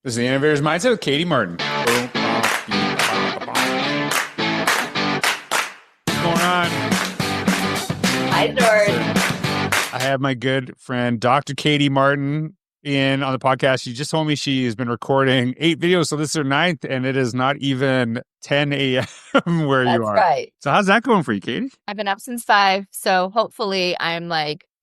This is the Innovator's Mindset with Katie Martin. What's going on? Hi, George. I have my good friend, Dr. Katie Martin, in on the podcast. She just told me she has been recording 8 videos, so this is her 9th, and it is not even 10 a.m. where you That's are. right. So how's that going for you, Katie? I've been up since 5, so hopefully I'm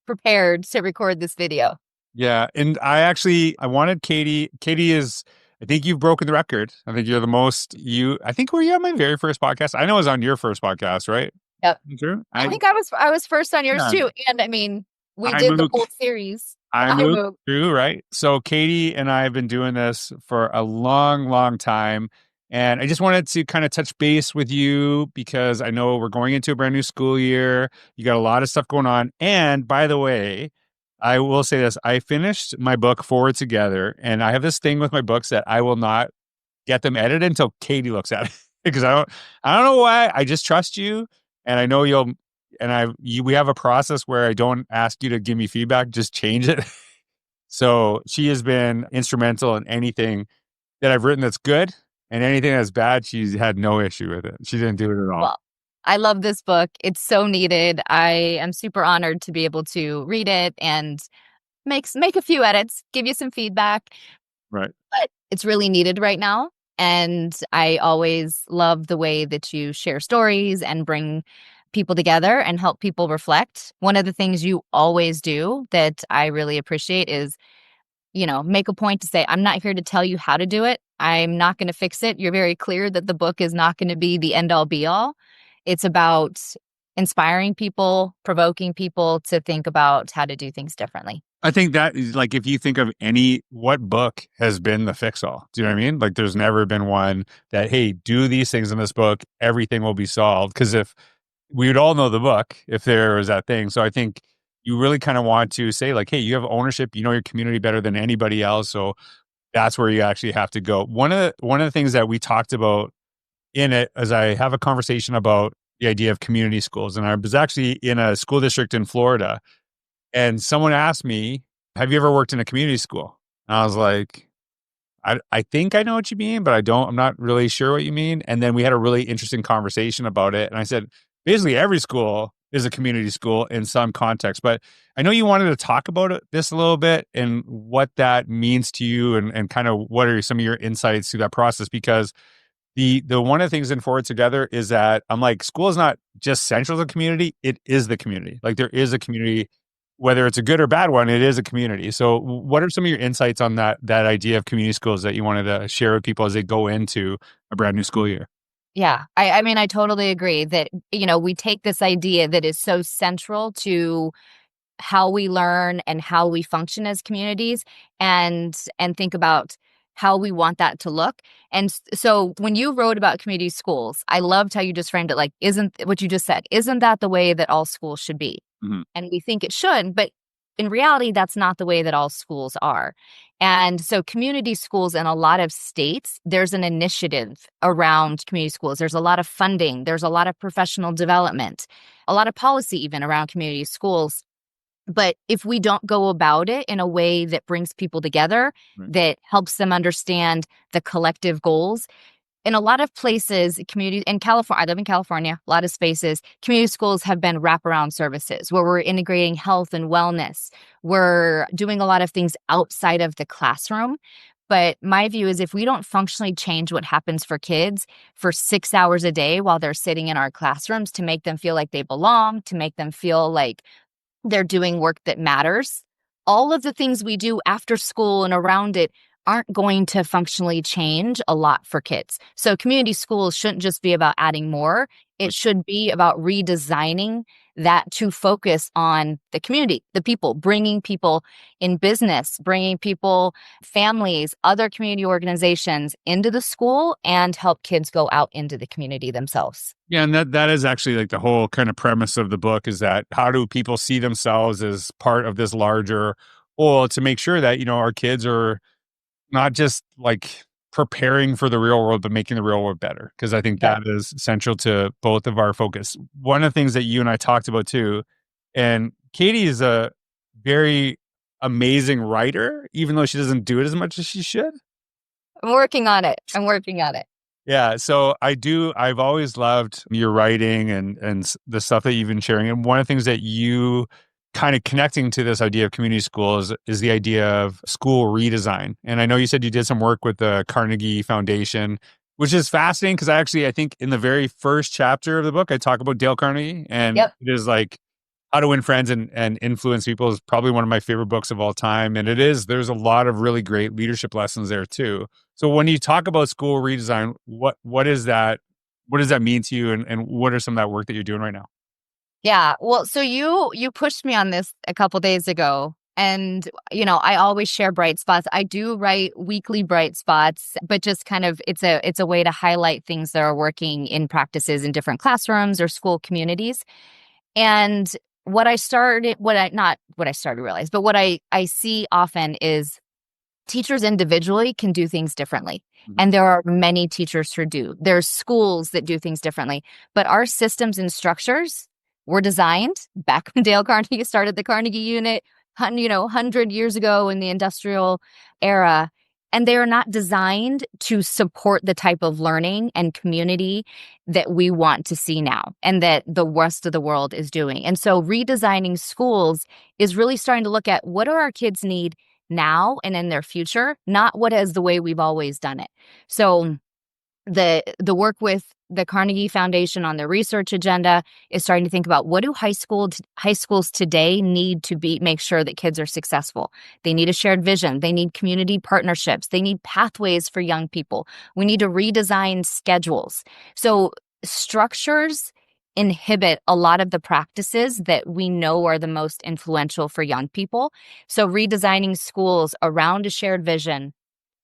prepared to record this video. Yeah, and I wanted Katie. Katie is, I think you've broken the record. I think you're the most, I think were you on my very first podcast? I know I was on your first podcast, right? Yep. True. I think I was first on yours too. And I mean, we did the whole series. I moved through, right? So Katie and I have been doing this for a long, long time. And I just wanted to kind of touch base with you because I know we're going into a brand new school year. You got a lot of stuff going on. And by the way, I will say this, I finished my book Forward Together, and I have this thing with my books that I will not get them edited until Katie looks at it because I don't know why. I just trust you, and I know we have a process where I don't ask you to give me feedback, just change it. So she has been instrumental in anything that I've written that's good, and anything that's bad, she's had no issue with it. She didn't do it at all. Well, I love this book. It's so needed. I am super honored to be able to read it and make a few edits, give you some feedback. Right. But it's really needed right now. And I always love the way that you share stories and bring people together and help people reflect. One of the things you always do that I really appreciate is, make a point to say, I'm not here to tell you how to do it. I'm not going to fix it. You're very clear that the book is not going to be the end all be all. It's about inspiring people, provoking people to think about how to do things differently. I think that is like, if you think of what book has been the fix all? Do you know what I mean? Like, there's never been one that, hey, do these things in this book, everything will be solved. Because if we would all know the book, if there was that thing. So I think you really kind of want to say, like, hey, you have ownership, you know your community better than anybody else. So that's where you actually have to go. One of the things that we talked about in it as I have a conversation about the idea of community schools. And I was actually in a school district in Florida, and someone asked me, have you ever worked in a community school? And I was like, I think I know what you mean, but I'm not really sure what you mean. And then we had a really interesting conversation about it. And I said, basically every school is a community school in some context, but I know you wanted to talk about this a little bit and what that means to you and kind of what are some of your insights through that process, because the one of the things in Forward Together is that I'm like, school is not just central to the community, it is the community. Like, there is a community, whether it's a good or bad one, it is a community. So what are some of your insights on that idea of community schools that you wanted to share with people as they go into a brand new school year? Yeah, I mean, I totally agree that, we take this idea that is so central to how we learn and how we function as communities and think about how we want that to look. And so when you wrote about community schools, I loved how you just framed it like, isn't what you just said, isn't that the way that all schools should be? Mm-hmm. And we think it should, but in reality, that's not the way that all schools are. And so community schools in a lot of states, there's an initiative around community schools. There's a lot of funding. There's a lot of professional development, a lot of policy even around community schools. But if we don't go about it in a way that brings people together, Right. that helps them understand the collective goals, in a lot of places, community in California, I live in California, a lot of spaces, community schools have been wraparound services where we're integrating health and wellness. We're doing a lot of things outside of the classroom. But my view is if we don't functionally change what happens for kids for 6 hours a day while they're sitting in our classrooms to make them feel like they belong, to make them feel like they're doing work that matters, all of the things we do after school and around it aren't going to functionally change a lot for kids. So community schools shouldn't just be about adding more. It should be about redesigning that to focus on the community, the people, bringing people in business, bringing people, families, other community organizations into the school and help kids go out into the community themselves. Yeah, and that is actually like the whole kind of premise of the book, is that how do people see themselves as part of this larger whole, to make sure that, our kids are not just like preparing for the real world, but making the real world better. Because I think that is central to both of our focus. One of the things that you and I talked about too, and Katie is a very amazing writer, even though she doesn't do it as much as she should. I'm working on it. I'm working on it. Yeah, so I've always loved your writing the stuff that you've been sharing. And one of the things that you kind of connecting to this idea of community schools is the idea of school redesign. And I know you said you did some work with the Carnegie Foundation, which is fascinating because I think in the very first chapter of the book, I talk about Dale Carnegie, and Yep. it is like How to Win Friends and Influence People is probably one of my favorite books of all time. And there's a lot of really great leadership lessons there too. So when you talk about school redesign, what is that? What does that mean to you? And what are some of that work that you're doing right now? Yeah. Well, so you pushed me on this a couple days ago. And, I always share bright spots. I do write weekly bright spots, but just kind of it's a way to highlight things that are working in practices in different classrooms or school communities. And not what I started to realize, but what I see often is teachers individually can do things differently. Mhm. And there are many teachers who do. There's schools that do things differently. But our systems and structures were designed back when Dale Carnegie started the Carnegie Unit, 100 years ago in the industrial era. And they are not designed to support the type of learning and community that we want to see now and that the rest of the world is doing. And so redesigning schools is really starting to look at what do our kids need now and in their future, not what is the way we've always done it. So the work with the Carnegie Foundation on their research agenda is starting to think about what do high schools today need to make sure that kids are successful. They need a shared vision. They need community partnerships. They need pathways for young people. We need to redesign schedules. So structures inhibit a lot of the practices that we know are the most influential for young people. So redesigning schools around a shared vision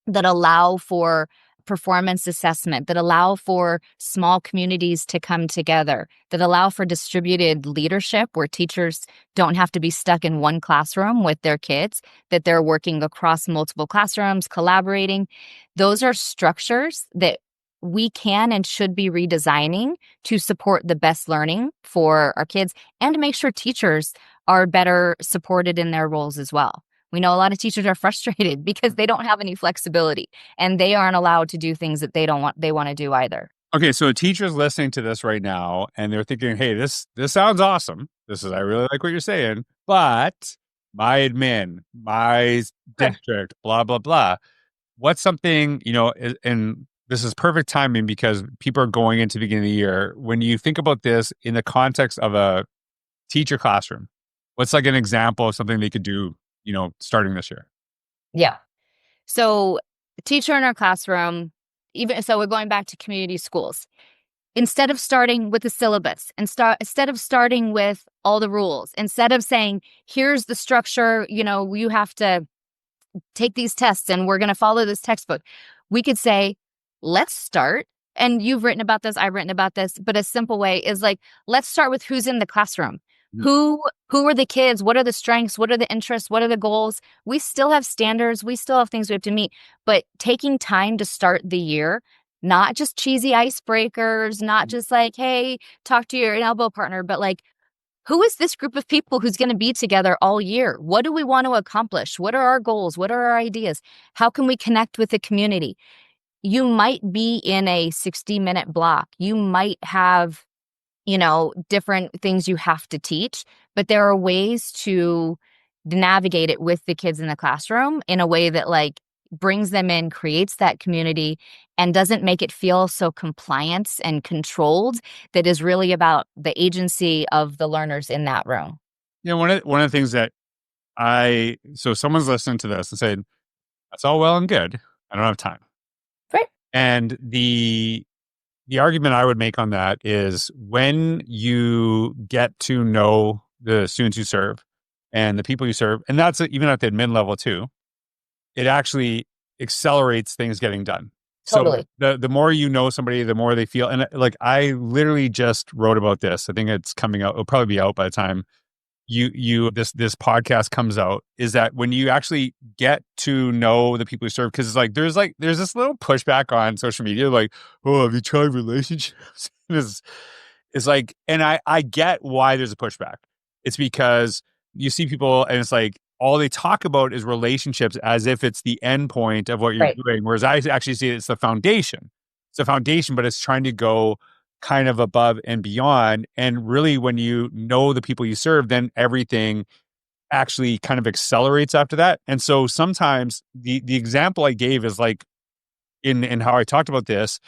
that allow for performance assessment, that allow for small communities to come together, that allow for distributed leadership where teachers don't have to be stuck in one classroom with their kids, that they're working across multiple classrooms, collaborating. Those are structures that we can and should be redesigning to support the best learning for our kids and to make sure teachers are better supported in their roles as well. We know a lot of teachers are frustrated because they don't have any flexibility and they aren't allowed to do things that they want to do either. Okay, so a teacher's listening to this right now and they're thinking, "Hey, this sounds awesome. I really like what you're saying, but my admin, my Sure. district, blah blah blah." What's something, and this is perfect timing because people are going into the beginning of the year. When you think about this in the context of a teacher classroom, what's like an example of something they could do, starting this year? Yeah. So, teacher in our classroom, even so, we're going back to community schools. Instead of starting with the syllabus instead of starting with all the rules, instead of saying, here's the structure, you have to take these tests and we're going to follow this textbook. We could say, let's start. And you've written about this, I've written about this, but a simple way is like, let's start with who's in the classroom. Mhm. Who are the kids? What are the strengths? What are the interests? What are the goals? We still have standards. We still have things we have to meet. But taking time to start the year, not just cheesy icebreakers, not just like, hey, talk to your elbow partner, but like, who is this group of people who's going to be together all year? What do we want to accomplish? What are our goals? What are our ideas? How can we connect with the community? You might be in a 60-minute block. You might have, different things you have to teach, but there are ways to navigate it with the kids in the classroom in a way that like brings them in, creates that community, and doesn't make it feel so compliance and controlled, that is really about the agency of the learners in that room. Yeah, one of the things that so someone's listening to this and saying, "That's all well and good. I don't have time." Right. And the argument I would make on that is when you get to know the students you serve and the people you serve, and that's even at the admin level too, it actually accelerates things getting done. So Totally. the more you know somebody, the more they feel. And like I literally just wrote about this. I think it's coming out. It'll probably be out by the time this podcast comes out. Is that when you actually get to know the people you serve? Because there's this little pushback on social media, like, "Oh, have you tried relationships?" It's like, and I get why there's a pushback. It's because you see people and it's like all they talk about is relationships as if it's the end point of what you're Right. doing. Whereas I actually see it's the foundation. It's the foundation, but it's trying to go kind of above and beyond. And really, when you know the people you serve, then everything actually kind of accelerates after that. And so sometimes the example I gave is like in how I talked about this.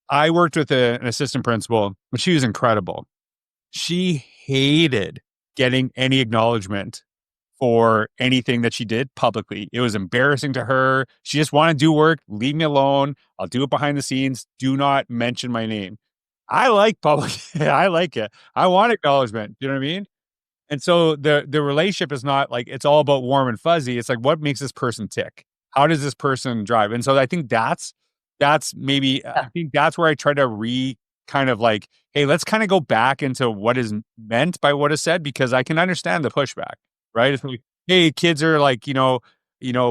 I worked with an assistant principal, but she was incredible. She hated getting any acknowledgement for anything that she did publicly. It was embarrassing to her. She just wanted to do work, leave me alone. I'll do it behind the scenes. Do not mention my name. I like public. I like it. I want acknowledgement. Do you know what I mean? And so the relationship is not like it's all about warm and fuzzy. It's like what makes this person tick? How does this person drive? And so I think that's maybe I think that's where I try to kind of like, hey, let's kind of go back into what is meant by what is said because I can understand the pushback, right? It's like, hey, kids are like,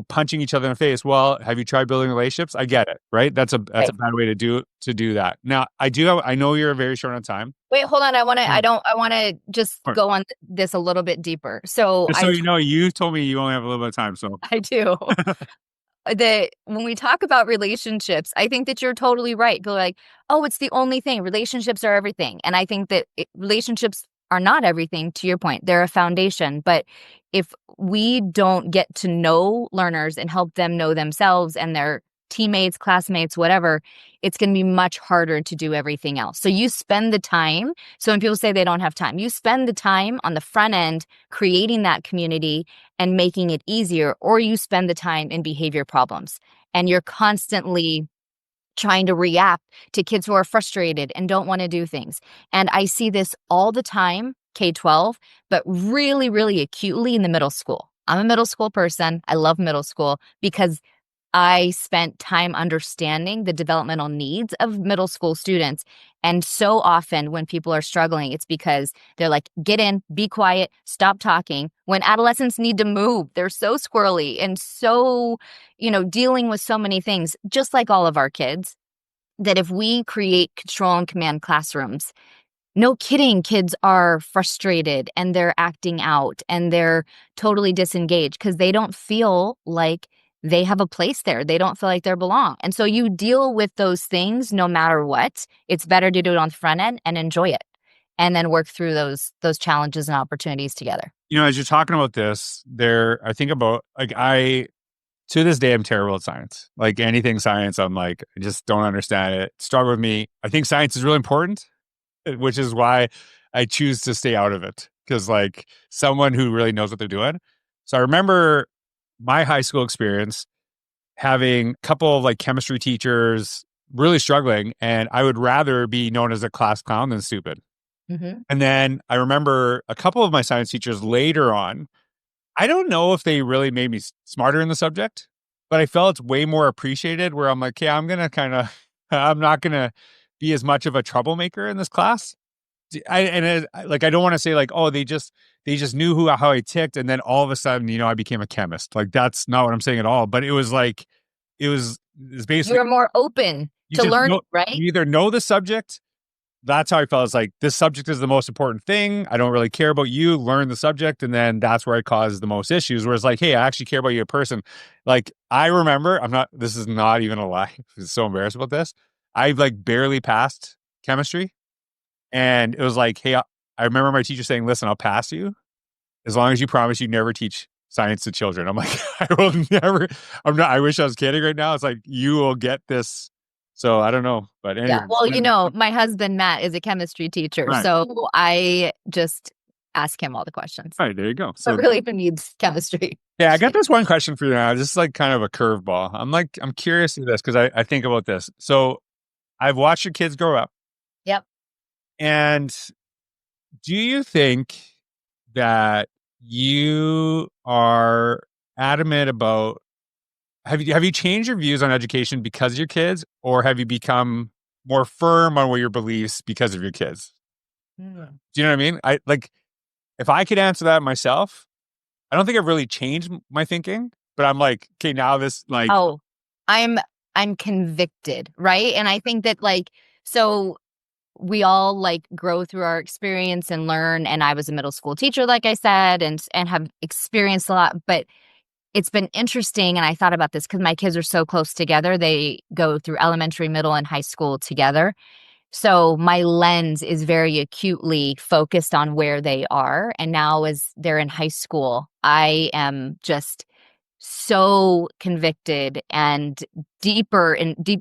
punching each other in the face. Well, have you tried building relationships? I get it, right? That's a Right. bad way to do that. Now, I know you're very short on time. Wait, hold on. Yeah. I want to just Or- go on this a little bit deeper. So Just so you know, you told me you only have a little bit of time, so I do. That when we talk about relationships, I think that you're totally right. People are like, oh, it's the only thing. Relationships are everything. And I think that relationships are not everything, to your point. They're a foundation. But if we don't get to know learners and help them know themselves and their teammates, classmates, whatever, it's going to be much harder to do everything else. So you spend the time. So when people say they don't have time, you spend the time on the front end creating that community and making it easier, or you spend the time in behavior problems and you're constantly trying to react to kids who are frustrated and don't want to do things. And I see this all the time, K-12, but really, really acutely in the middle school. I'm a middle school person. I love middle school because I spent time understanding the developmental needs of middle school students. And so often when people are struggling, it's because they're like, get in, be quiet, stop talking. When adolescents need to move, they're so squirrely and so, dealing with so many things, just like all of our kids, that if we create control and command classrooms, no kidding, kids are frustrated and they're acting out and they're totally disengaged because they don't feel like they have a place there. They don't feel like they belong. And so you deal with those things no matter what. It's better to do it on the front end and enjoy it and then work through those challenges and opportunities together. as you're talking about this, I think about like to this day, I'm terrible at science. Like anything science, I'm like, I just don't understand it. Struggle with me. I think science is really important, which is why I choose to stay out of it. Because like someone who really knows what they're doing. So I remember my high school experience having a couple of like chemistry teachers really struggling, and I would rather be known as a class clown than stupid. Mm-hmm. And then I remember a couple of my science teachers later on, I don't know if they really made me smarter in the subject, but I felt way more appreciated where I'm like, okay, I'm not going to be as much of a troublemaker in this class. I don't want to say like, oh, they just knew how I ticked. And then all of a sudden, I became a chemist. Like, that's not what I'm saying at all. But it was like, it's basically, You're more open you to just learn, know, right? you either know the subject. That's how I felt. It's like, this subject is the most important thing. I don't really care about you. Learn the subject. And then that's where it caused the most issues. Where it's like, hey, I actually care about you, a person. Like, I remember, this is not even a lie. I'm so embarrassed about this. I like barely passed chemistry. And it was like, hey, I remember my teacher saying, listen, I'll pass you as long as you promise you never teach science to children. I'm like, I will never. I wish I was kidding right now. It's like, you will get this. So I don't know. But anyway. Yeah. Well, my husband, Matt, is a chemistry teacher. Right. So I just ask him all the questions. All right, there you go. So really even needs chemistry. Yeah, I got this one question for you now. This is like kind of a curveball. I'm curious to this because I think about this. So I've watched your kids grow up. Yep. And do you think that you are adamant about have you changed your views on education because of your kids, or have you become more firm on what your beliefs because of your kids? Mm. Do you know what I mean? I like if I could answer that myself, I don't think I've really changed my thinking, but I'm like, okay, now this like I'm convicted, right? And I think that so we all like grow through our experience and learn. And I was a middle school teacher, like I said, and have experienced a lot. But it's been interesting, and I thought about this because my kids are so close together. They go through elementary, middle, and high school together. So my lens is very acutely focused on where they are. And now, as they're in high school, I am just so convicted and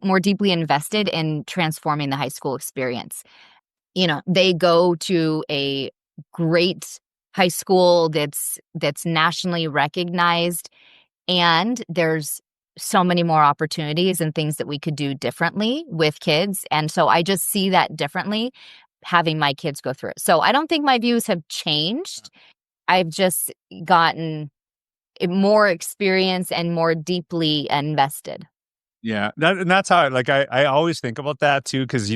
more deeply invested in transforming the high school experience. They go to a great high school that's nationally recognized, and there's so many more opportunities and things that we could do differently with kids. And so I just see that differently having my kids go through it. So I don't think my views have changed. I've just gotten more experience and more deeply invested. Yeah, and that's how I always think about that too, because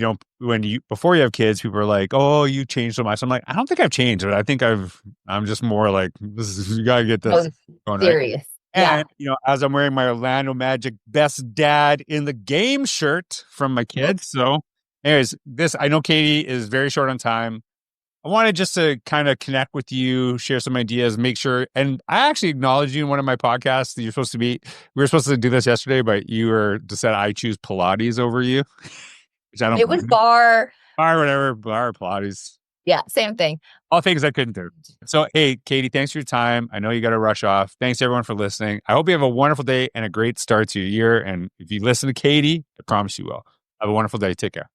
before you have kids, people are like, "Oh, you changed so much." I'm like, I don't think I've changed, but I think I'm just more like, you gotta get this Oh, going right. serious. Yeah. And as I'm wearing my Orlando Magic Best Dad in the Game shirt from my kids. So, anyways, I know Katie is very short on time. I wanted just to kind of connect with you, share some ideas, make sure. And I actually acknowledged you in one of my podcasts that you're supposed to be. We were supposed to do this yesterday, but you were just said I choose Pilates over you, which I don't. It was bar. Bar, whatever, bar, Pilates. Yeah, same thing. All things I couldn't do. So, hey, Katie, thanks for your time. I know you got to rush off. Thanks everyone for listening. I hope you have a wonderful day and a great start to your year. And if you listen to Katie, I promise you will. Have a wonderful day. Take care.